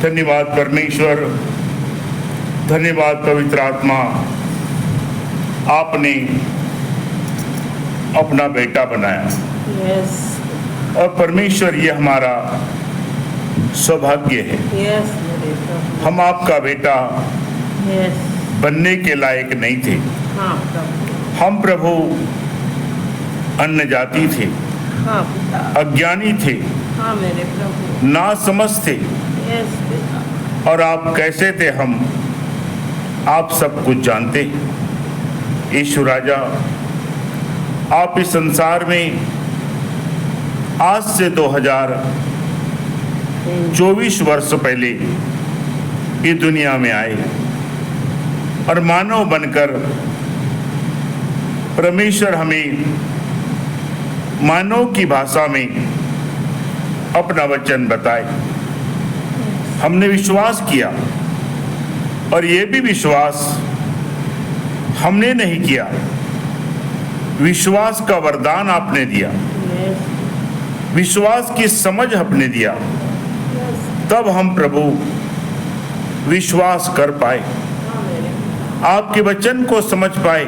धन्यवाद परमेश्वर, धन्यवाद पवित्र आत्मा, आपने अपना बेटा बनाया। यस और परमेश्वर ये हमारा सौभाग्य है। यस मेरे प्रभु। हम आपका बेटा यस बनने के लायक नहीं थे। हाँ प्रभु। हम प्रभु अन्य जाति थे, हाँ पिता। अज्ञानी थे, हाँ मेरे प्रभु। नासमझ थे। यस पिता। और आप कैसे थे आप सब कुछ जानते। यीशु राजा, आप इस संसार में आज से 2024 वर्ष पहले ये दुनिया में आए और मानव बनकर परमेश्वर हमें मानव की भाषा में अपना वचन बताए। हमने विश्वास किया और ये भी विश्वास हमने नहीं किया, विश्वास का वरदान आपने दिया, विश्वास की समझ आपने दिया, तब हम प्रभु विश्वास कर पाए, आपके वचन को समझ पाए।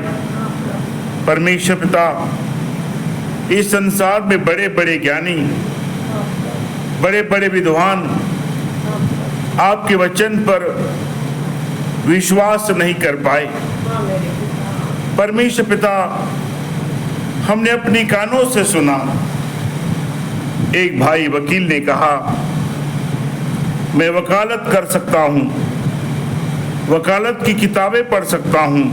परमेश्वर पिता, इस संसार में बड़े बड़े ज्ञानी, बड़े बड़े विद्वान आपके वचन पर विश्वास नहीं कर पाए। परमेश्वर पिता, हमने अपनी कानों से सुना, एक भाई वकील ने कहा मैं वकालत कर सकता हूँ, वकालत की किताबें पढ़ सकता हूँ,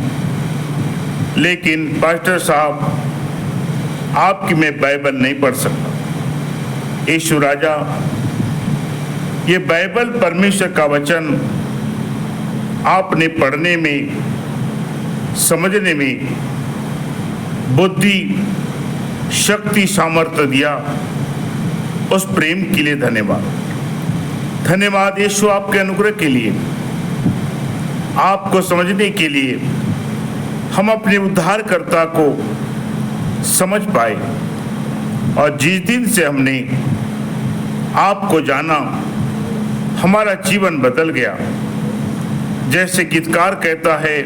लेकिन पास्टर साहब आपकी मैं बाइबल नहीं पढ़ सकता। यीशु राजा, ये बाइबल परमेश्वर का वचन आपने पढ़ने में, समझने में बुद्धि, शक्ति, सामर्थ्य दिया। उस प्रेम के लिए धन्यवाद। धन्यवाद यीशु आपके अनुग्रह के लिए, आपको समझने के लिए हम अपने उद्धारकर्ता को समझ पाए। और जिस दिन से हमने आपको जाना, हमारा जीवन बदल गया। जैसे गीतकार कहता है,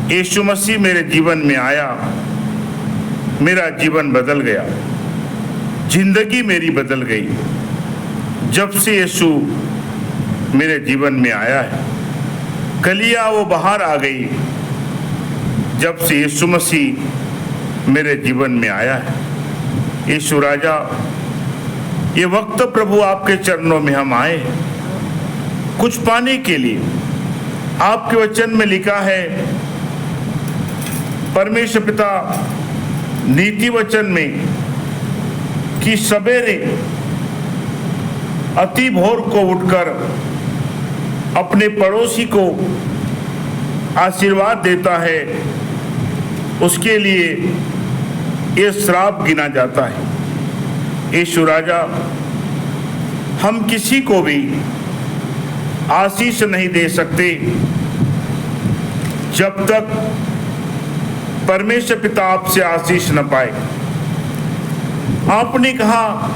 यीशु मसीह मेरे जीवन में आया, मेरा जीवन बदल गया, जिंदगी मेरी बदल गई जब से यीशु मेरे जीवन में आया है। कलियां वो बाहर आ गई जब से यीशु मसीह मेरे जीवन में आया है। यीशु राजा, ये वक्त प्रभु आपके चरणों में हम आए कुछ पाने के लिए। आपके वचन में लिखा है, परमेश्वर पिता नीति वचन में, कि सवेरे अति भोर को उठकर अपने पड़ोसी को आशीर्वाद देता है, उसके लिए ये श्राप गिना जाता है। यीशु राजा, हम किसी को भी आशीष नहीं दे सकते जब तक परमेश्वर पिता आपसे आशीष न पाए। आपने कहा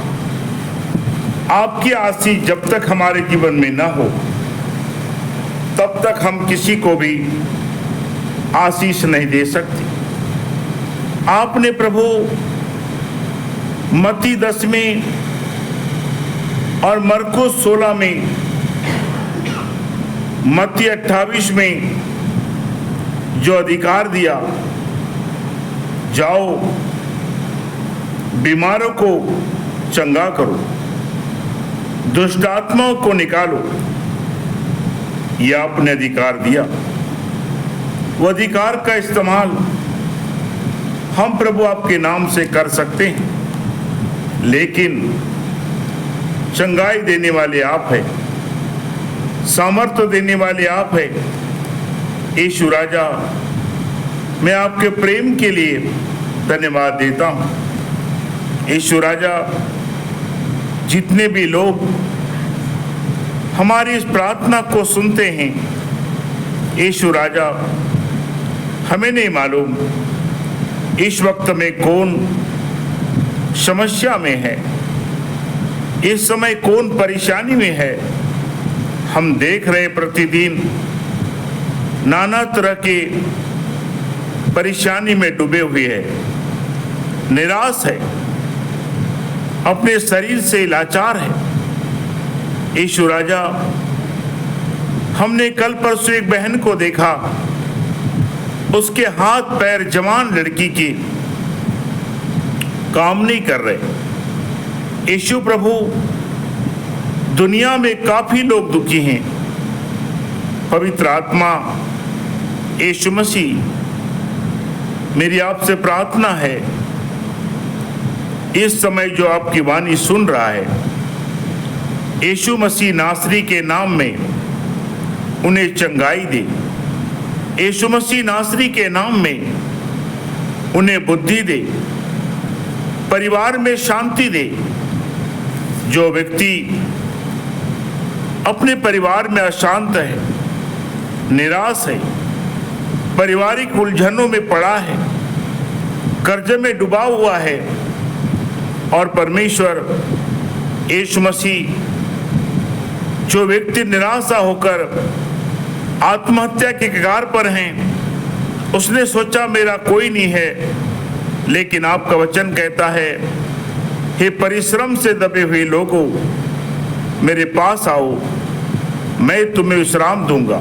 आपकी आशीष जब तक हमारे जीवन में न हो तब तक हम किसी को भी आशीष नहीं दे सकते। आपने प्रभु मत्ती 10 में और मरकुस 16 में, मत्ती 28 में जो अधिकार दिया, जाओ बीमारों को चंगा करो, दुष्ट आत्माओं को निकालो, यह आपने अधिकार दिया। वो अधिकार का इस्तेमाल हम प्रभु आपके नाम से कर सकते हैं, लेकिन चंगाई देने वाले आप हैं, सामर्थ्य देने वाले आप हैं। यीशु राजा, मैं आपके प्रेम के लिए धन्यवाद देता हूँ। यीशु राजा, जितने भी लोग हमारी इस प्रार्थना को सुनते हैं, यीशु राजा, हमें नहीं मालूम इस वक्त में कौन समस्या में है, इस समय कौन परेशानी में है, हम देख रहे प्रतिदिन नाना तरह के परेशानी में डूबे हुए हैं, निराश है, अपने शरीर से लाचार है। यीशु राजा, हमने कल परसों एक बहन को देखा, उसके हाथ पैर जवान लड़की के काम नहीं कर रहे। यीशु प्रभु, दुनिया में काफी लोग दुखी हैं। पवित्र आत्मा यीशु मसीह, मेरी आपसे प्रार्थना है, इस समय जो आपकी वाणी सुन रहा है, यीशु मसीह नासरी के नाम में उन्हें चंगाई दे। यीशु मसीह नासरी के नाम में उन्हें बुद्धि दे, परिवार में शांति दे। जो व्यक्ति अपने परिवार में अशांत है, निराश है, पारिवारिक उलझनों में पड़ा है, कर्ज में डूबा हुआ है, और परमेश्वर यीशु मसीह, जो व्यक्ति निराशा होकर आत्महत्या के कगार पर हैं, उसने सोचा मेरा कोई नहीं है, लेकिन आपका वचन कहता है, हे परिश्रम से दबे हुए लोगों, मेरे पास आओ, मैं तुम्हें विश्राम दूंगा।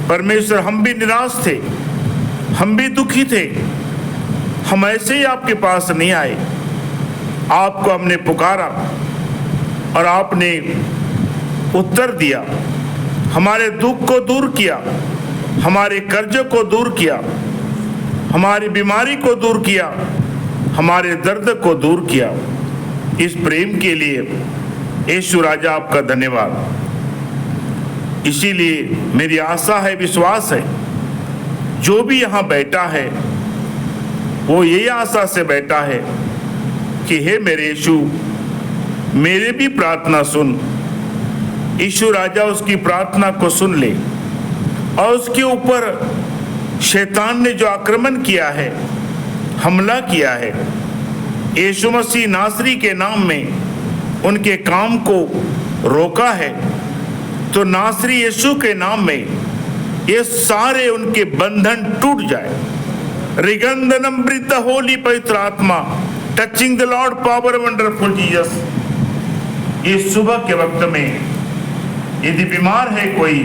परमेश्वर, हम भी निराश थे, हम भी दुखी थे, हम ऐसे ही आपके पास नहीं आए। आपको हमने पुकारा और आपने उत्तर दिया, हमारे दुख को दूर किया, हमारे कर्ज को दूर किया, हमारी बीमारी को दूर किया, हमारे दर्द को दूर किया। इस प्रेम के लिए यीशु राजा आपका धन्यवाद। इसीलिए मेरी आशा है, विश्वास है, जो भी यहाँ बैठा है वो यही आशा से बैठा है कि हे मेरे यीशु, मेरे भी प्रार्थना सुन। यीशु राजा उसकी प्रार्थना को सुन ले, और उसके ऊपर शैतान ने जो आक्रमण किया है, हमला किया है, यीशु मसीह नासरी के नाम में उनके काम को रोका है, तो नासरी यीशु के नाम में ये सारे उनके बंधन टूट जाए। रिगंधनम ब्रिद होली पवित्र आत्मा, touching the Lord power wonderful Jesus. इस सुबह के वक्त में यदि बीमार है कोई,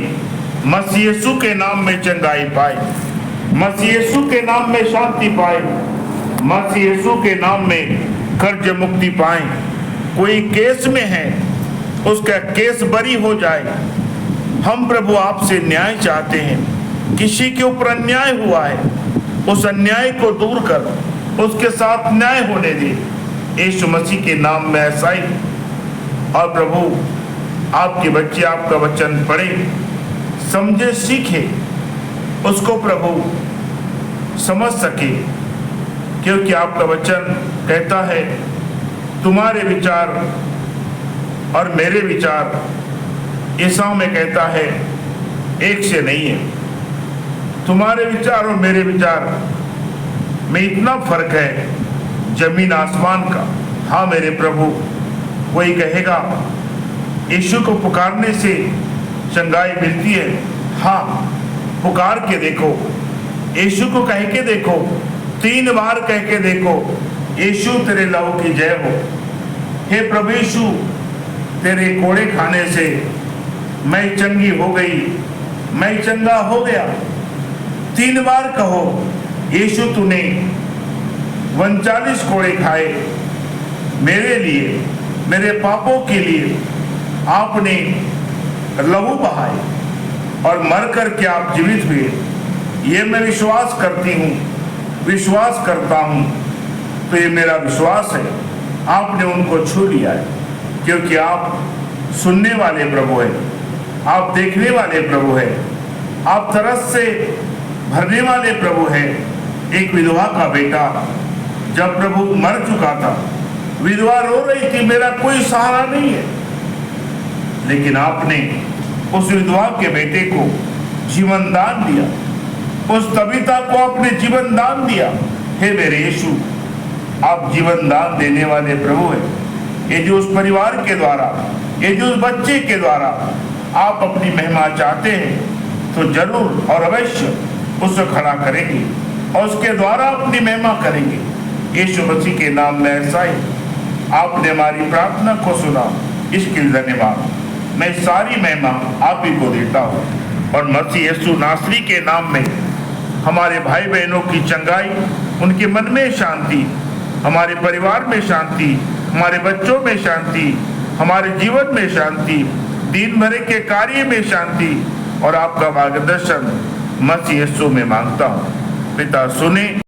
मसीह यीशु के नाम में चंगाई पाए, मसीह यीशु के नाम में शांति पाए, मसीह यीशु के नाम में कर्ज मुक्ति पाए। कोई केस में है, उसका केस बरी हो जाए। हम प्रभु आपसे न्याय चाहते हैं। किसी के ऊपर अन्याय हुआ है, उस अन्याय को दूर कर उसके साथ न्याय होने दे, यीशु मसीह के नाम में ऐसा ही। और प्रभु, आपके बच्चे आपका वचन पढ़े, समझे, सीखे, उसको प्रभु समझ सके, क्योंकि आपका वचन कहता है, तुम्हारे विचार और मेरे विचार, ईसाऊ में कहता है, एक से नहीं है। तुम्हारे विचार और मेरे विचार में इतना फर्क है, जमीन आसमान का। हाँ मेरे प्रभु, कोई कहेगा यीशु को पुकारने से चंगाई मिलती है। हाँ, पुकार के देखो, यीशु को कह के देखो, 3 बार कह के देखो, यीशु तेरे लहू की जय हो। हे प्रभु यीशु, तेरे कोड़े खाने से मैं चंगी हो गई, मैं चंगा हो गया। 3 बार कहो, यीशु तूने 39 कोड़े खाए मेरे लिए, मेरे पापों के लिए आपने लहू बहाए और मर कर के आप जीवित हुए। ये मैं विश्वास करती हूँ, विश्वास करता हूँ। तो ये मेरा विश्वास है, आपने उनको छू लिया है, क्योंकि आप सुनने वाले प्रभु है, आप देखने वाले प्रभु है, आप तरस से भरने वाले प्रभु है। एक विधवा का बेटा जब प्रभु मर चुका था, विधवा रो रही थी, मेरा कोई सहारा नहीं है, लेकिन आपने उस विधवा के बेटे को जीवन दान दिया, उस तबीता को आपने जीवन दान दिया। हे मेरे यीशु, आप जीवन दान देने वाले प्रभु हैं। ये जो उस परिवार के द्वारा, ये जो उस बच्चे के द्वारा आप अपनी महिमा चाहते हैं तो जरूर और अवश्य उसको खड़ा करेंगे और उसके द्वारा अपनी महिमा करेंगे। यीशु मसीह के नाम में ऐसा ही आपने हमारी प्रार्थना को सुना, इसके लिए धन्यवाद। मैं सारी महिमा आप ही को देता हूँ और मसीह यीशु नासरी के नाम में हमारे भाई बहनों की चंगाई, उनके मन में शांति, हमारे परिवार में शांति, हमारे बच्चों में शांति, हमारे जीवन में शांति, दिन भर के कार्य में शांति और आपका मार्गदर्शन मसीह यीशु में मांगता हूँ। पिता सुने